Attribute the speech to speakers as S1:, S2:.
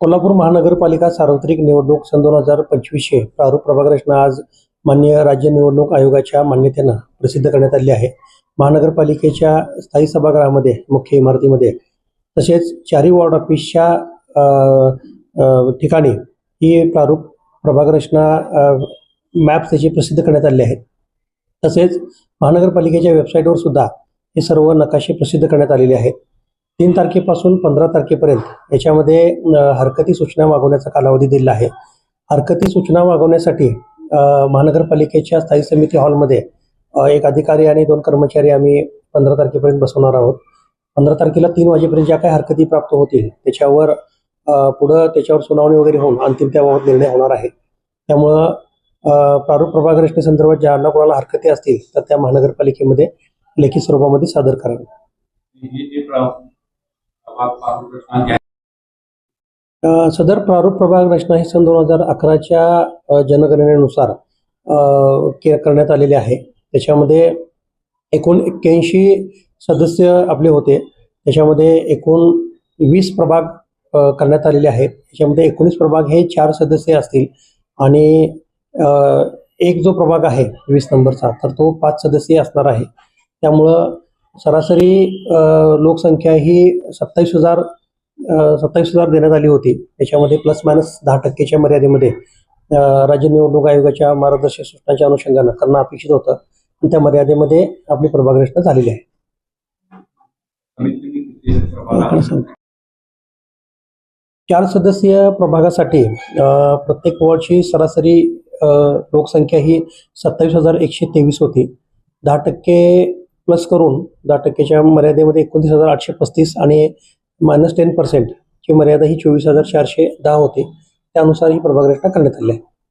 S1: कोल्हापूर महानगरपालिका सार्वत्रिक निवडणूक सन 2025 प्रारूप प्रभाग रचना आज माननीय राज्य निवडणूक आयोगाच्या मान्यतेनं प्रसिद्ध करण्यात आली आहे। महानगरपालिकेच्या स्थायी सभागृहामध्ये, मुख्य इमारतीमध्ये तसेच चारही वॉर्ड ऑफिसच्या ठिकाणी ही प्रारूप प्रभाग रचना मॅप्स त्याचे प्रसिद्ध करण्यात आले आहेत। तसेच महानगरपालिकेच्या वेबसाईटवर सुद्धा हे सर्व नकाशे प्रसिद्ध करण्यात आलेले आहेत। 3 तारखेपासून 15 तारखेपर्यंत याच्यामध्ये हरकती सूचना मागवण्याचा कालावधी दिला आहे। हरकती सूचना मागवण्यासाठी महानगरपालिकेच्या स्थायी समिती हॉलमध्ये एक अधिकारी आणि 2 कर्मचारी आम्ही 15 तारखेपर्यंत बसवणार आहोत। 15 तारखेला 3 वाजेपर्यंत ज्या काही हरकती प्राप्त होतील त्याच्यावर पुढे त्याच्यावर सुनावणी वगैरे होऊन अंतिम त्याबाबत निर्णय होणार आहे। त्यामुळं प्रारूप प्रभाग रचनेसंदर्भात ज्यांना कोणाला हरकती असतील तर त्या महानगरपालिकेमध्ये लेखी स्वरूपामध्ये सादर करावे। सदर प्रारूप प्रभाग रचना ही सन 2011च्या जनगणनेनुसार करण्यात आलेली आहे। त्याच्यामध्ये एकूण 81 सदस्य आपले होते। त्याच्यामध्ये एकूण 20 प्रभाग करण्यात आलेले आहेत। त्याच्यामध्ये 19 प्रभाग हे 4 सदस्य असतील आणि एक जो प्रभाग आहे 20 नंबरचा तर तो 5 सदस्य असणार आहे। त्यामुळं सरासरी लोकसंख्या ही 27,000 देण्यात आली होती। त्याच्यामध्ये प्लस मायनस 10% मर्यादेमध्ये राज्य निवडणूक आयोगाच्या मार्गदर्शक सूचनांच्या अनुषंगानं करणं अपेक्षित होतं आणि त्या मर्यादेमध्ये आपली प्रभाग रचना झालेली आहे। 4 सदस्यीय प्रभागासाठी प्रत्येक वॉर्डची सरासरी लोकसंख्या ही 27,123 होती। 10% प्लस करून 10%च्या मर्यादेमध्ये 29,835 आणि -10% ची मर्यादा ही 24,410 होती। त्यानुसार ही प्रभाग रचना करण्यात आली आहे।